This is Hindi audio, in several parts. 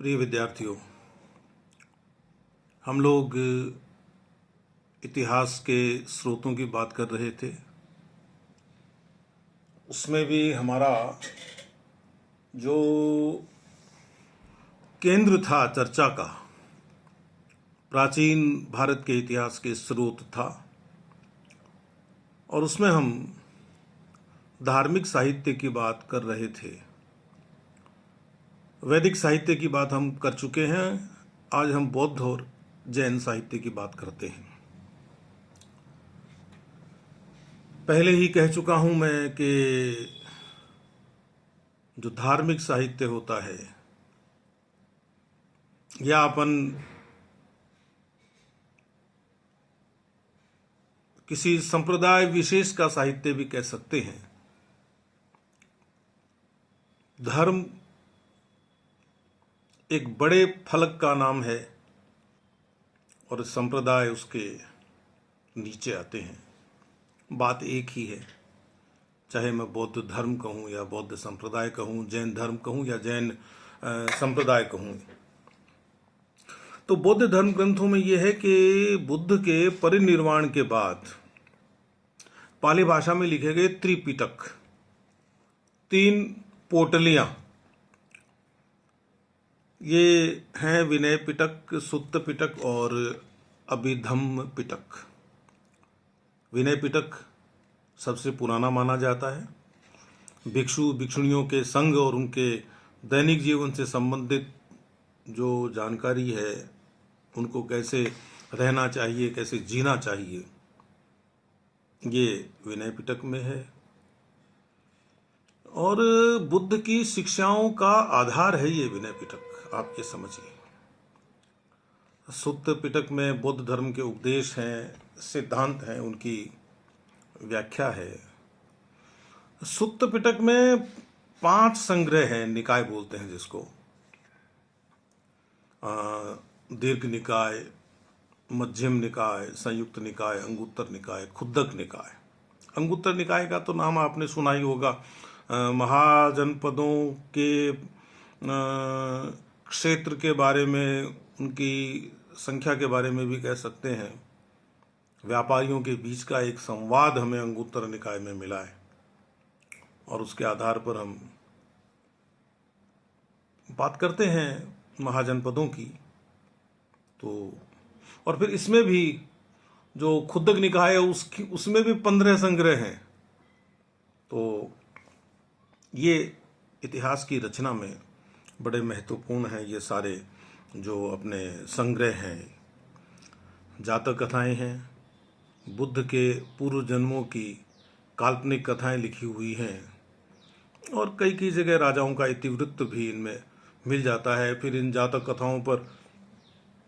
प्रिय विद्यार्थियों, हम लोग इतिहास के स्रोतों की बात कर रहे थे। उसमें भी हमारा जो केंद्र था चर्चा का प्राचीन भारत के इतिहास के स्रोत था, और उसमें हम धार्मिक साहित्य की बात कर रहे थे। वैदिक साहित्य की बात हम कर चुके हैं। आज हम बौद्ध और जैन साहित्य की बात करते हैं। पहले ही कह चुका हूं मैं कि जो धार्मिक साहित्य होता है, या अपन किसी संप्रदाय विशेष का साहित्य भी कह सकते हैं। धर्म एक बड़े फलक का नाम है और संप्रदाय उसके नीचे आते हैं। बात एक ही है, चाहे मैं बौद्ध धर्म कहूँ या बौद्ध संप्रदाय कहूँ, जैन धर्म कहूँ या जैन संप्रदाय कहूँ। तो बौद्ध धर्म ग्रंथों में यह है कि बुद्ध के परिनिर्वाण के बाद पाली भाषा में लिखे गए त्रिपिटक, 3 पोटलियां, ये हैं विनय पिटक, सुत्त पिटक और अभिधम्म पिटक। विनय पिटक सबसे पुराना माना जाता है। भिक्षु भिक्षुणियों के संग और उनके दैनिक जीवन से संबंधित जो जानकारी है, उनको कैसे रहना चाहिए, कैसे जीना चाहिए, ये विनय पिटक में है। और बुद्ध की शिक्षाओं का आधार है ये विनय पिटक, आप ये समझिए। सुत्त पिटक में बौद्ध धर्म के उपदेश हैं, सिद्धांत हैं, उनकी व्याख्या है। सुत्त पिटक में 5 संग्रह हैं, निकाय बोलते हैं जिसको। दीर्घ निकाय, मध्यम निकाय, संयुक्त निकाय, अंगुत्तर निकाय, खुद्दक निकाय। अंगुत्तर निकाय का तो नाम आपने सुना ही होगा। महाजनपदों के क्षेत्र के बारे में, उनकी संख्या के बारे में भी कह सकते हैं। व्यापारियों के बीच का एक संवाद हमें अंगुत्तर निकाय में मिला है, और उसके आधार पर हम बात करते हैं महाजनपदों की। तो और फिर इसमें भी जो खुद्दक निकाय है, उसमें भी 15 संग्रह हैं। तो ये इतिहास की रचना में बड़े महत्वपूर्ण हैं ये सारे जो अपने संग्रह हैं। जातक कथाएं हैं, बुद्ध के पूर्व जन्मों की काल्पनिक कथाएं लिखी हुई हैं, और कई कई जगह राजाओं का इतिवृत्त भी इनमें मिल जाता है। फिर इन जातक कथाओं पर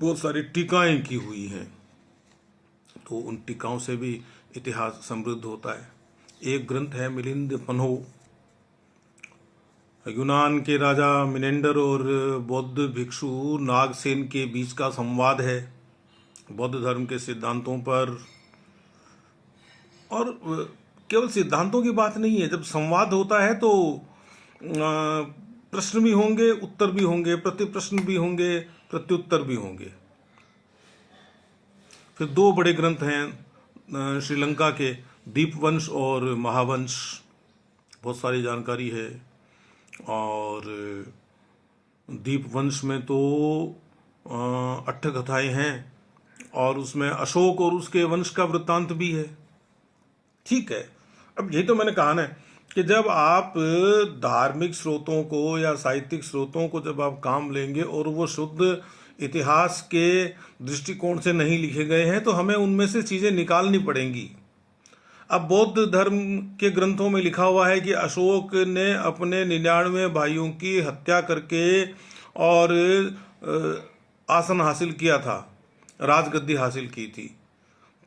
बहुत सारी टीकाएं की हुई हैं, तो उन टीकाओं से भी इतिहास समृद्ध होता है। एक ग्रंथ है मिलिंद पन्हो, यूनान के राजा मिनेंडर और बौद्ध भिक्षु नागसेन के बीच का संवाद है बौद्ध धर्म के सिद्धांतों पर। और केवल सिद्धांतों की बात नहीं है, जब संवाद होता है तो प्रश्न भी होंगे, उत्तर भी होंगे, प्रतिप्रश्न भी होंगे, प्रत्युत्तर भी होंगे। फिर 2 बड़े ग्रंथ हैं श्रीलंका के, दीपवंश और महावंश। बहुत सारी जानकारी है। और दीपवंश में तो 8 कथाएं हैं, और उसमें अशोक और उसके वंश का वृत्तांत भी है। ठीक है, अब यही तो मैंने कहा ना कि जब आप धार्मिक स्रोतों को या साहित्यिक स्रोतों को जब आप काम लेंगे और वो शुद्ध इतिहास के दृष्टिकोण से नहीं लिखे गए हैं, तो हमें उनमें से चीजें निकालनी पड़ेंगी। अब बौद्ध धर्म के ग्रंथों में लिखा हुआ है कि अशोक ने अपने 99 भाइयों की हत्या करके और आसन हासिल किया था, राजगद्दी हासिल की थी।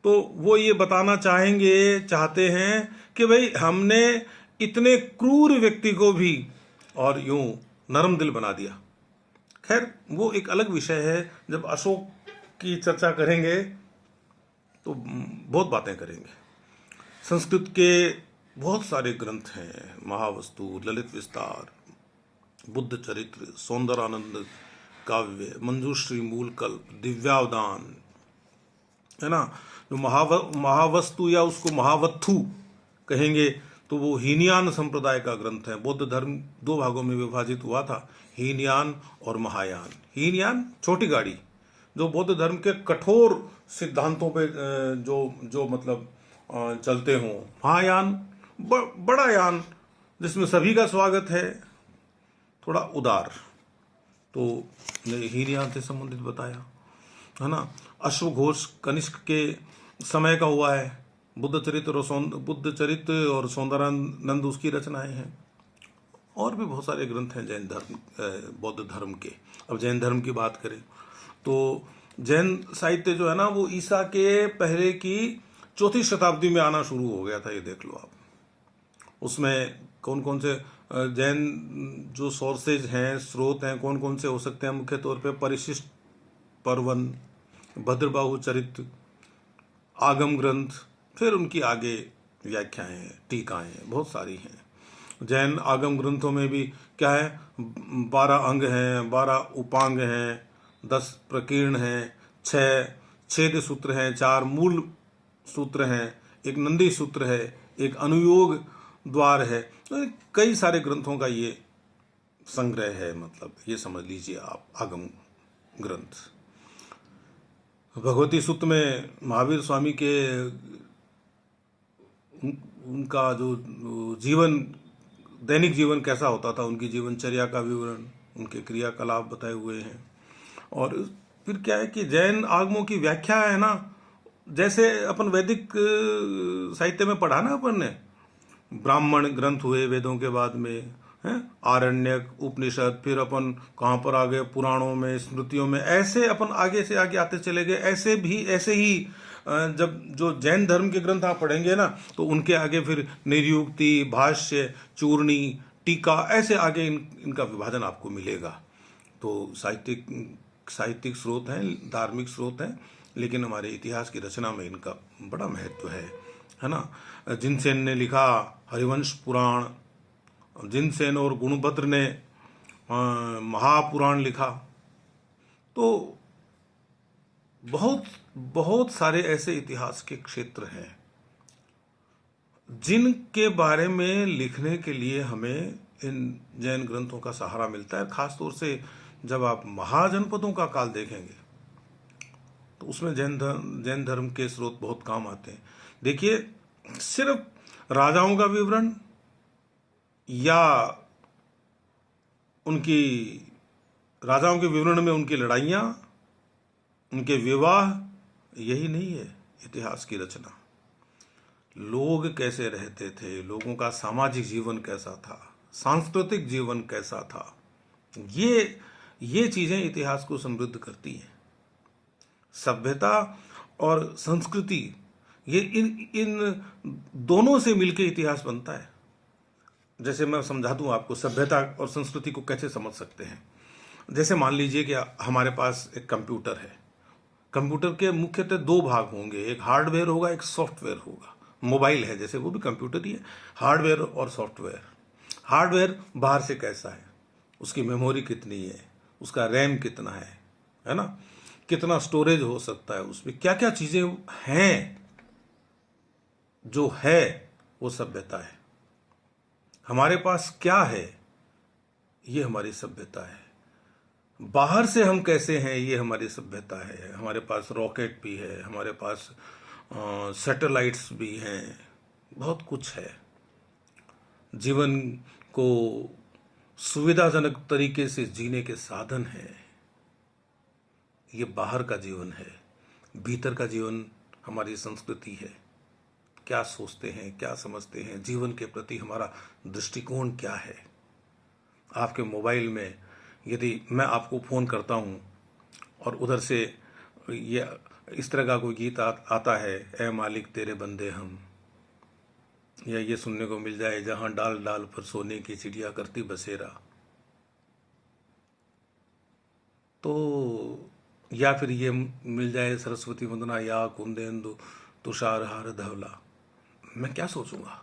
तो वो ये बताना चाहते हैं कि भाई हमने इतने क्रूर व्यक्ति को भी और यूं नरम दिल बना दिया। खैर, वो एक अलग विषय है। जब अशोक की चर्चा करेंगे तो बहुत बातें करेंगे। संस्कृत के बहुत सारे ग्रंथ हैं, महावस्तु, ललित विस्तार, बुद्ध चरित्र, सौंदरानंद, काव्य, मंजूश्री, मूलकल्प, दिव्यावदान, है ना, जो महावस्तु या उसको महावत्थु कहेंगे तो वो हीनयान संप्रदाय का ग्रंथ है। बौद्ध धर्म दो भागों में विभाजित हुआ था, हीनयान और महायान। हीनयान छोटी गाड़ी, जो बौद्ध धर्म के कठोर सिद्धांतों पे जो जो मतलब चलते हों। महायान बड़ा यान, जिसमें सभी का स्वागत है, थोड़ा उदार। तो हीनयान से संबंधित बताया, है ना। अश्वघोष कनिष्क के समय का हुआ है। बुद्ध चरित्र और सौंदर्यानंद उसकी रचनाएं हैं। और भी बहुत सारे ग्रंथ हैं जैन धर्म बौद्ध धर्म के। अब जैन धर्म की बात करें तो जैन साहित्य जो है ना, वो ईसा के पहले की 4वीं शताब्दी में आना शुरू हो गया था। ये देख लो आप, उसमें कौन कौन से जैन जो सोर्सेज हैं, स्रोत हैं, कौन कौन से हो सकते हैं। मुख्य तौर पे परिशिष्ट पर्वन, भद्रबाहु चरित्र, आगम ग्रंथ, फिर उनकी आगे व्याख्याएं, टीकाएं बहुत सारी हैं। जैन आगम ग्रंथों में भी क्या है, 12 अंग हैं, 12 उपांग हैं, 10 प्रकीर्ण हैं, 6 छेद सूत्र हैं, 4 मूल सूत्र हैं, एक नंदी सूत्र है, एक अनुयोग द्वार है। तो कई सारे ग्रंथों का ये संग्रह है, मतलब ये समझ लीजिए आप आगम ग्रंथ। भगवती सूत्र में महावीर स्वामी के उनका जो जीवन, दैनिक जीवन कैसा होता था, उनकी जीवनचर्या का विवरण, उनके क्रियाकलाप बताए हुए हैं। और फिर क्या है कि जैन आगमों की व्याख्या है ना, जैसे अपन वैदिक साहित्य में पढ़ा ना अपन ने, ब्राह्मण ग्रंथ हुए वेदों के बाद में, हैं, आरण्यक, उपनिषद, फिर अपन कहाँ पर आ गए, पुराणों में, स्मृतियों में, ऐसे अपन आगे से आगे आते चले गए। ऐसे ही जब जो जैन धर्म के ग्रंथ आप पढ़ेंगे ना, तो उनके आगे फिर निर्युक्ति, भाष्य, चूर्णी, टीका, ऐसे आगे इनका विभाजन आपको मिलेगा। तो साहित्यिक स्रोत हैं, धार्मिक स्रोत हैं, लेकिन हमारे इतिहास की रचना में इनका बड़ा महत्व है ना। जिनसेन ने लिखा हरिवंश पुराण, जिनसेन और गुणभद्र ने महापुराण लिखा। तो बहुत सारे ऐसे इतिहास के क्षेत्र हैं जिनके बारे में लिखने के लिए हमें इन जैन ग्रंथों का सहारा मिलता है। खासतौर से जब आप महाजनपदों का काल देखेंगे तो उसमें जैन धर्म के स्रोत बहुत काम आते हैं। देखिए, सिर्फ राजाओं का विवरण या राजाओं के विवरण में उनकी लड़ाइयाँ, उनके विवाह, यही नहीं है इतिहास की रचना। लोग कैसे रहते थे, लोगों का सामाजिक जीवन कैसा था, सांस्कृतिक जीवन कैसा था, ये चीजें इतिहास को समृद्ध करती हैं। सभ्यता और संस्कृति, ये इन दोनों से मिलकर इतिहास बनता है। जैसे मैं समझा दूं आपको, सभ्यता और संस्कृति को कैसे समझ सकते हैं। जैसे मान लीजिए कि हमारे पास एक कंप्यूटर है। कंप्यूटर के मुख्यतः 2 भाग होंगे, एक हार्डवेयर होगा, एक सॉफ्टवेयर होगा। मोबाइल है जैसे, वो भी कंप्यूटर ही है, हार्डवेयर और सॉफ्टवेयर। हार्डवेयर बाहर से कैसा है, उसकी मेमोरी कितनी है, उसका रैम कितना है ना, कितना स्टोरेज हो सकता है, उसमें क्या क्या चीजें हैं, जो है वो सभ्यता है। हमारे पास क्या है, ये हमारी सभ्यता है। बाहर से हम कैसे हैं, ये हमारी सभ्यता है। हमारे पास रॉकेट भी है, हमारे पास सैटेलाइट्स भी हैं, बहुत कुछ है। जीवन को सुविधाजनक तरीके से जीने के साधन हैं। ये बाहर का जीवन है। भीतर का जीवन हमारी संस्कृति है। क्या सोचते हैं, क्या समझते हैं, जीवन के प्रति हमारा दृष्टिकोण क्या है। आपके मोबाइल में यदि मैं आपको फ़ोन करता हूँ और उधर से ये इस तरह का कोई गीत आता है, ए मालिक तेरे बंदे हम, या ये सुनने को मिल जाए, जहाँ डाल डाल पर सोने की चिड़िया करती बसेरा, तो या फिर ये मिल जाए, सरस्वती वंदना या कुंदेंदु तुषार हार धवला, मैं क्या सोचूंगा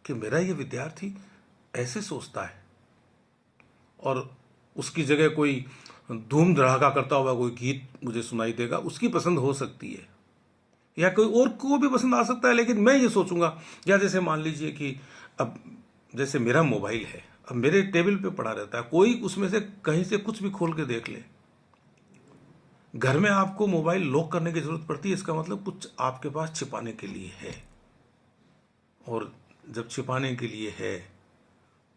कि मेरा ये विद्यार्थी ऐसे सोचता है। और उसकी जगह कोई धूम धड़ाका करता हुआ कोई गीत मुझे सुनाई देगा, उसकी पसंद हो सकती है या कोई और को भी पसंद आ सकता है, लेकिन मैं ये सोचूंगा, या जैसे मान लीजिए कि अब जैसे मेरा मोबाइल है, अब मेरे टेबल पे पड़ा रहता है, कोई उसमें से कहीं से कुछ भी खोल के देख ले। घर में आपको मोबाइल लॉक करने की जरूरत पड़ती है, इसका मतलब कुछ आपके पास छिपाने के लिए है, और जब छिपाने के लिए है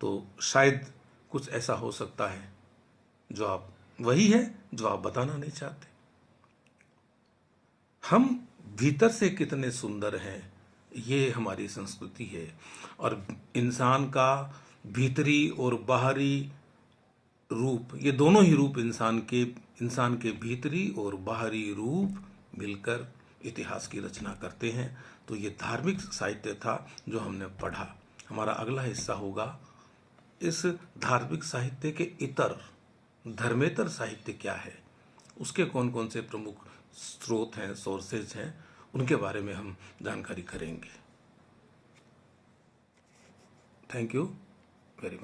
तो शायद कुछ ऐसा हो सकता है जो आप वही है जो आप बताना नहीं चाहते। हम भीतर से कितने सुंदर हैं, ये हमारी संस्कृति है, और इंसान का भीतरी और बाहरी रूप, ये दोनों ही रूप इंसान के भीतरी और बाहरी रूप मिलकर इतिहास की रचना करते हैं। तो ये धार्मिक साहित्य था जो हमने पढ़ा। हमारा अगला हिस्सा होगा इस धार्मिक साहित्य के इतर, धर्मेतर साहित्य क्या है, उसके कौन कौन से प्रमुख स्रोत हैं, सोर्सेज हैं, उनके बारे में हम जानकारी करेंगे। Thank you very much.